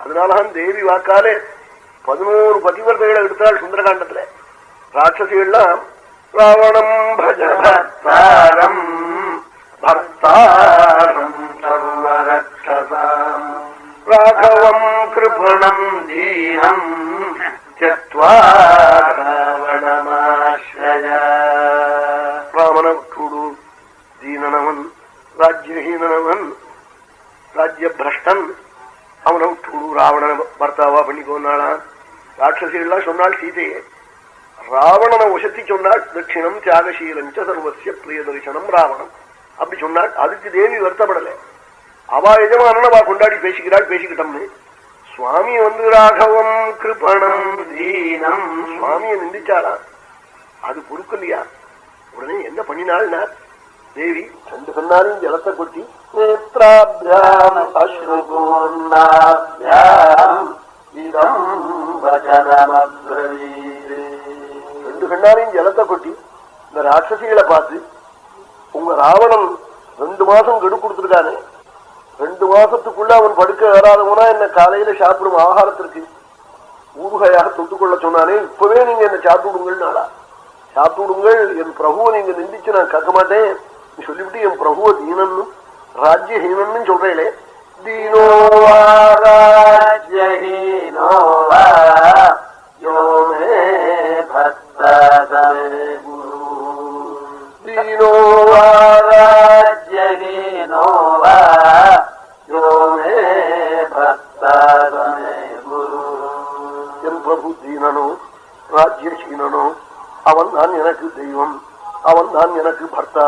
அதனாலதான் தேவி வாக்காலே 11 பதிவர்த்தைகளை எடுத்தாள் சுந்தரகாண்டத்துல. ராட்சசிகள்லாம் ராவணம் பஜ பர்த்தாரம் பர்த்தாரம் சர்வரக்ஷசாம் ராகவம் கிருபணம் தீனம் த்யக்த்வா ராவணமாஸ்ரய. ராமனை விட்டுடு, தீனனவன், ராஜ்யஹீனவன், ராஜ்யபிரஷ்டன், அவனை விட்டுடு, ராவணனை பர்த்தாவா பண்ணிக்கோனாளா. ராட்சசிகள்லாம் சொன்னாள் சீதையே. ராவணனை உசத்தி சொன்னாள் தட்சிணம் தியாகசீலம் சர்வசிய பிரிய தரிசனம் ராவணம் அப்படி சொன்னாள். அதுக்கு தேவி வருத்தப்படலை. அவா எஜமானவா கொண்டாடி பேசிக்கிறாள். பேசிக்கிட்டோம்னு சுவாமி வந்து ராகவம் கிருபணம் தீனம் சுவாமியை நிந்திச்சாளா, அது பொறுக்கலையா. உடனே என்ன பண்ணினாள் தேவி? 2 கண்ணாலையும் ஜலத்தை கொட்டி நேத்ராப்யாம் அஸ்ருபூர்ணாப்யாம் இதம் வசனமப்ரவீத். 2 கண்ணாலையும் ஜலத்தை கொட்டி இந்த ராட்சசிகளை பார்த்து, உங்க ராவணன் 2 மாசம் கெடு கொடுத்துருக்கானே, 2 மாசத்துக்குள்ள அவன் படுக்க ஏறாதவனா என்ன காலையில சாப்பிடும் ஆகாரத்திற்கு ஊறுகையாக தொட்டுக்கொள்ள சொன்னானே, இப்பவே நீங்க என்ன சாப்பிடுங்கள் நாளா, சாப்பிடுங்கள், என் பிரபுவை நீங்க நிந்திச்சு நான் கேட்க மாட்டேன் சொல்லிவிட்டு என் பிரபுவ தீனன்னு ராஜ்யஹீனன்னு சொல்றேனே. தீனோவா ராஜ்யஹீனோவா யோமே பக்தமே குரு. தீனோவா ராஜ்யஹீனோவா யோமே பக்தமே குரு. என் பிரபு தீனனோ ராஜ்யஹீனனோ அவன் தான் எனக்கு தெய்வம், அவன் தான் எனக்கு பர்த்தா.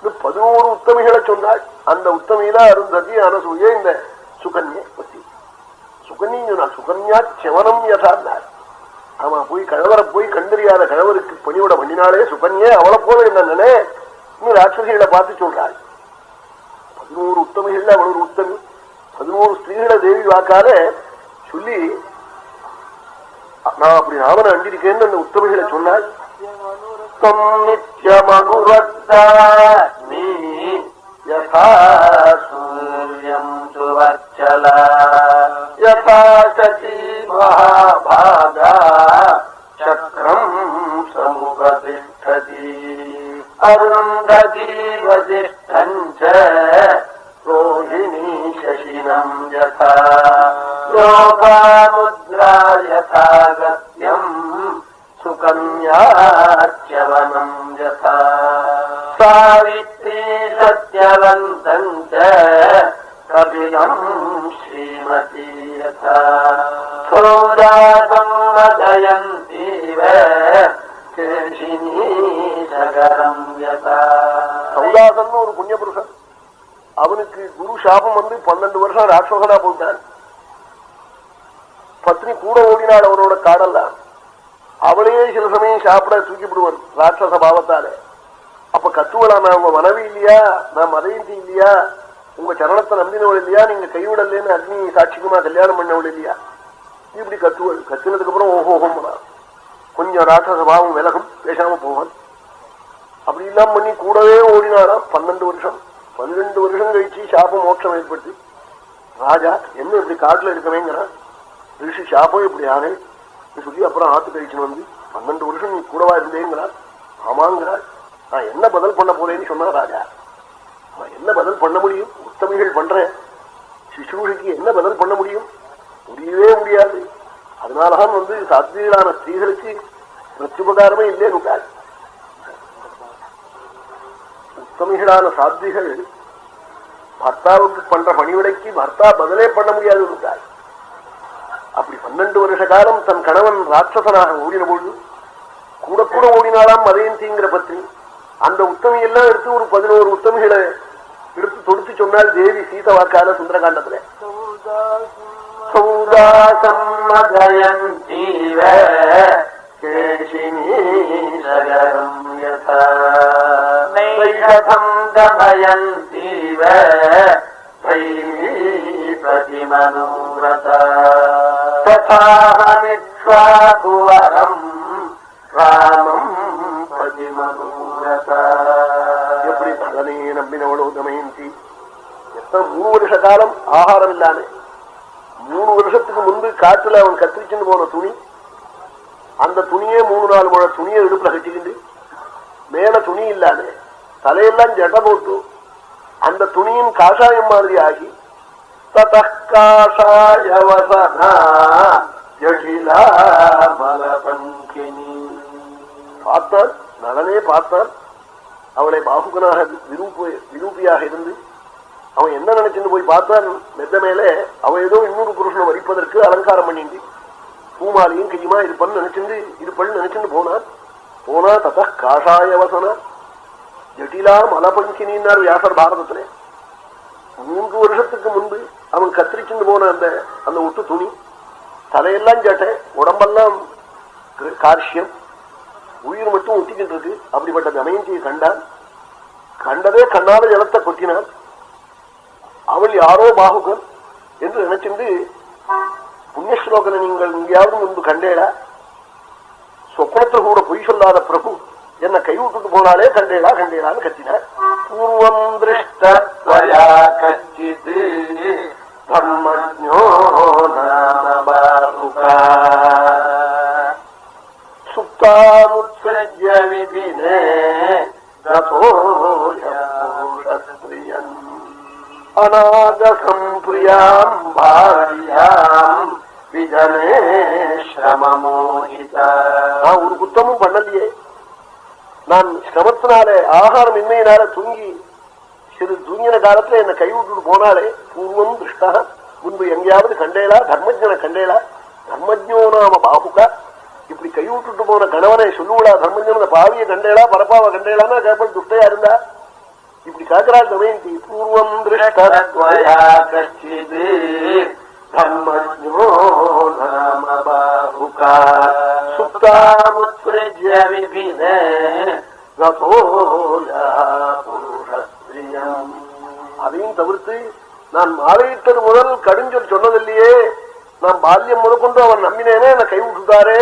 11 உத்தமிகளை சொன்னாள். அந்த உத்தமையில அருந்ததி அனசூய இந்த சுகன்யை பத்தி சுகன்யா சுகன்யா செவனம் யதான்னார். ஆமா, போய் கழவரை போய் கண்டறியாத கழவருக்கு பணியோட பண்ணினாலே சுகன்யே அவளை போல என்னன்னே நீ ராட்சசிகளை பார்த்து சொல்றாள். 11 உத்தமிகள் அவள் ஒரு உத்தமி. 11 ஸ்திரீகளை தேவி வாக்கால சொல்லி நான் அப்படி ராமனை அண்டிருக்கேன்னு அந்த உத்தமிகளை சொன்னாள். நித்யமனுரத்தாமி யதா சூர்யம் சுவர்ச்சலா யதா சசி மகாபாகா சக்ரம் சமுபதிஷ்டதி அருந்ததி வசிஷ்டஞ்ச ரோஹிணி சசினம் யதா லோகாமுத்ரா யதா கத்யம் சுகன்யாச்சவனம் யதா சாவித்ரி சத்யவந்தம் ச கபிலம் ஸ்ரீமதி யதா சௌதாசம் மதயந்தீவ கேஷினி சகரம் யதா. சௌதாசன் ஒரு புண்ணிய புருஷன். அவனுக்கு குரு சாபம் வந்து 12 வருஷம் ராட்சசனா போட்டான். பத்னி கூட ஓடினாள் அவனோட காடெல்லாம். அவளையே சில சமயம் சாப்பிட தூக்கிவிடுவான் ராட்சச பாவத்தாலே. அப்ப கத்துவலா, நான் உங்க மனைவி இல்லையா, நான் மதையந்தி இல்லையா, உங்க சரணத்தை நம்பினவள் இல்லையா, நீங்க கைவிடலேன்னு அக்னி சாட்சிக்குமா கல்யாணம் பண்ணவள் இல்லையா, இப்படி கத்துவள். கத்தினதுக்கு அப்புறம் ஓஹோஹோம் கொஞ்சம் ராட்சச பாவம் விலகும், பேசாம போவான். அப்படி எல்லாம் பண்ணி கூடவே ஓடினாராம் 12 வருஷம். 12 வருஷம் கழிச்சு சாபம் மோட்சம் ஏற்பட்டு ராஜா என்ன இப்படி காட்டுல இருக்கவேங்கிறான். ரிஷி சாபம் இப்படி ஆனே சொல்லி அப்புறம் ஆத்து கழிச்சுன்னு வந்து 12 வருஷம் நீ கூடவா இருந்தேங்கிறார். ஆமாங்கிறார். நான் என்ன பதில் பண்ண போறேன்னு சொன்னா ராஜா. என்ன பதில் பண்ண முடியும்? உத்தமிகள் பண்றேன், சிசுஷுக்கு என்ன பதில் பண்ண முடியும்? முடியவே முடியாது. அதனாலதான் வந்து சாத்வீகளான ஸ்திரீகளுக்கு பிரத்யுபகாரமே இல்லேன்னு. உத்தமிகளான சாத்விகள் பர்த்தாவுக்கு பண்ற பணிவிடைக்கு பர்த்தா பதிலே பண்ண முடியாது. அப்படி 12 வருஷ காலம் தன் கணவன் ராட்சசனாக ஓடின பொழுது கூட கூட ஓடினாலாம் மதயந்திங்கிற பத்னி. அந்த உத்தமையெல்லாம் எடுத்து ஒரு 11 உத்தமிகளை எடுத்து தொடுத்து சொன்னால் தேவி சீத வாக்கால சுந்தரகாண்டத்துல. எப்படி பலனே நம்பினவளோ தமயந்தி. எத்தனை 3 வருஷ காலம் ஆகாரம் இல்லாம 3 வருஷத்துக்கு முன்பு காட்டுல அவன் கத்திரிச்சுன்னு போன துணி, அந்த துணியே 3-4 முழ துணியை இடுப்புல கட்டிக்கிண்டு மேல துணி இல்லாத தலையெல்லாம் ஜட போட்டு அந்த துணியின் காஷாயம் மாதிரி ஆகி பார்த்தான். நலனே பார்த்தான். அவளை பாகுகனாக விரூபியாக இருந்து அவன் என்ன நினைச்சுன்னு போய் பார்த்தான். மெத்த மேலே அவன் ஏதோ இன்னொரு புருஷனை வரிப்பதற்கு அலங்காரம் பண்ணிட்டு பூமாலையும் கையுமா இருப்பன்னு நினைச்சுட்டு போனா தத்த காஷாயவசன ஜட்டிலா மலபங்கினார் வியாசர் பாரதத்திலே. 3 வருஷத்துக்கு முன்பு அவன் கத்திரிச்சுட்டு போன அந்த ஒட்டு துணி, தலையெல்லாம் ஜட்டை, உடம்பெல்லாம் கார்ஷியம், உயிர் மட்டும் ஒட்டிக்கிட்டு இருக்கு. அப்படிப்பட்ட தமயந்தியை கண்டான். கண்டதே கண்ணாத ஜலத்தை கொட்டினான். அவள் யாரோ பாகுகன் என்று நினைச்சிருந்து, புண்ணியஸ்லோகனை நீங்கள் எங்கேயாவது முன்பு கண்டேடா? சொப்னத்தில் கூட பொய் சொல்லாத பிரபு என்ன கைவிட்டுட்டு போனாலே கண்டேடான்னு கத்தினார். பூர்வம் திருஷ்டத்வயா கச்சித் தர்மஜ்ஞோ நாமபாருகா சுப்தாமுத்ஸஜ்ய விபினே ரதோயஸ்த்ரியன் அநாகசம் பிரியாம் பாரியாம் விஜனே ஸ்ரமமோஹிதா. நான் ஒரு குத்தமும் பண்ணலையே. நான் சிரமத்தினாலே ஆகாரம் இன்மையினால தூங்கின காலத்துல என்ன கைவிட்டு போனாலே. பூர்வம் திருஷ்டா, முன்பு எங்கேயாவது கண்டேலா? தர்மஜனை கண்டேலா? தர்மஜோ நாம பாகுகா. இப்படி கைவிட்டுட்டு போன கணவனை சொல்லுவா தர்மஜன பாவிய கண்டேலா, பரப்பாவை கண்டேலான்னா கேப்பல் துஷ்டையா இருந்தா இப்படி காக்கிறாள் தமயந்தி. பூர்வம் திருஷ்டத்வயா கச்சித் தர்மஜ்ஞோ நாம பாகுகா சுப்தாமுத்ஸஜ்ய விபினே ரதோயா புருஷஸ்த்ரியம். அதையும் தவிர்த்து நான் மாலையிட்டது முதல் கடுஞ்சொல் சொன்னதில்லையே. நான் பால்யம் முதற்கொண்டு அவன் நம்பினேனே, என்ன கைவிட்டுட்டாரே.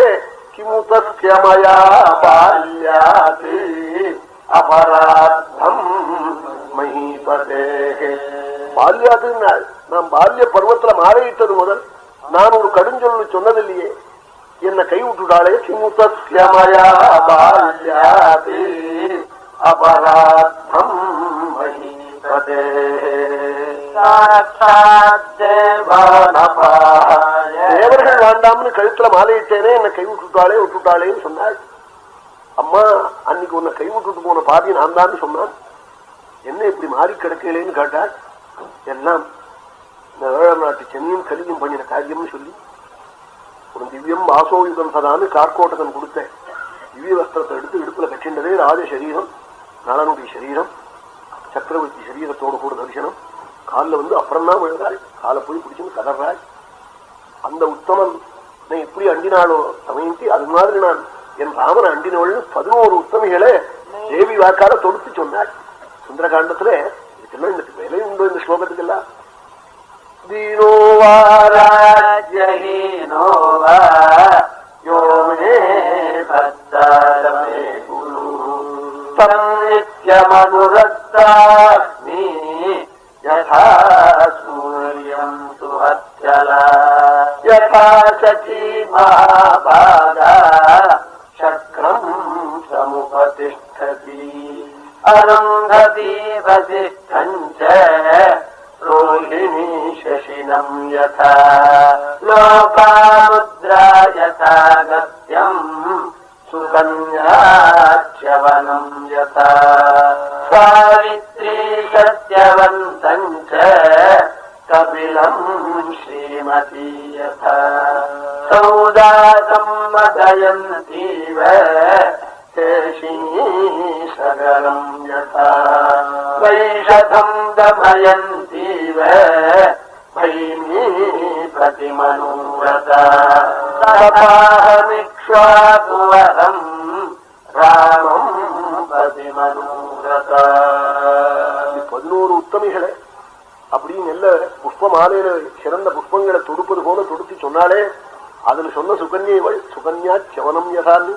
கிமுதஸ்யமயா பால்யாத் அபராத்தம் மஹீபதே. பால்யாது, நான் பால்ய பருவத்துல மாலையிட்டது முதல் நான் ஒரு கடுஞ்சொல் சொன்னதில்லையே, என்ன கைவிட்டுட்டாளே. கிமுதஸ்யமயா பால்யாத் அபராத்தம் மஹீபதே. தேவர்கள் வேண்டாம்னு கழுத்துல மாலையிட்டேனே, என்ன விட்டுட்டாளேன்னு சொன்னாள். அம்மா, அன்னைக்கு உன்னை கைவிட்டுட்டு போன பாதி நான் தான் சொன்னான். என்ன இப்படி மாறி கிடக்கலேன்னு கேட்டாள். எல்லாம் இந்த 7ஆம் நாட்டு சென்னையும் கலியும் பண்ணின காரியம்னு சொல்லி ஒரு திவ்யம் வாசோயுதம் சதான்னு கார்கோட்டகன் கொடுத்தேன். திவ்ய வஸ்திரத்தை எடுத்து இடுப்புல கட்டின்றதே ராஜ சரீரம், நலனுடைய சரீரம், சக்கரவர்த்தி சரீரத்தோடு கூட தரிசனம். காலில் அப்புறம் தான் விழுந்தாள். காலை போய் பிடிச்சுன்னு கதறாள். அந்த உத்தமன் எப்படி அண்டினாலோ தமயந்தி, அது மாதிரி நான் என் ராமன் அண்டினவள் 11 உத்தமிகளை தேவி வாக்கால தொடுத்து சொன்னாள். சுந்தரகாண்டத்துல இதுக்கெல்லாம் இந்த விலை உண்டோ இந்த ஸ்லோகத்துக்கு எல்லாம்? தீனோவாராஜ்யஹீனோவா யோமே பத்தாரமே குரு சம்நித்யமனுரக்தாஸ்மி யதா சூர்யம் சுவத்சலா யதா சச்சி மகாபாகா சக்ரம் சமுபதிஷ்டதி அருந்ததி வசிஷ்டஞ்ச ரோஹிணி சசினம் யதா லோகாமுத்ரா யதா கத்யம் சுகன்யாச்சவனம் யதா சாவித்ரி சத்யவந்தம் ச கபிலம் ஸ்ரீமதி யதா சௌதாசம் மதயந்தீவ சகலம் யதா வைஷதம் தமயந்தீவ भैमी प्रतिमनोरता तथाहमिक्ष्वाकुवरं रामं प्रतिमनोरता. 11 உத்தமிகளை அப்படி நல்ல புஷ்ப மாலையில சிறந்த புஷ்பங்களை தொடுப்பது போல தொடுத்து சொன்னாலே. அதுல சொன்ன சுகன்யா சவனம் யதான்னு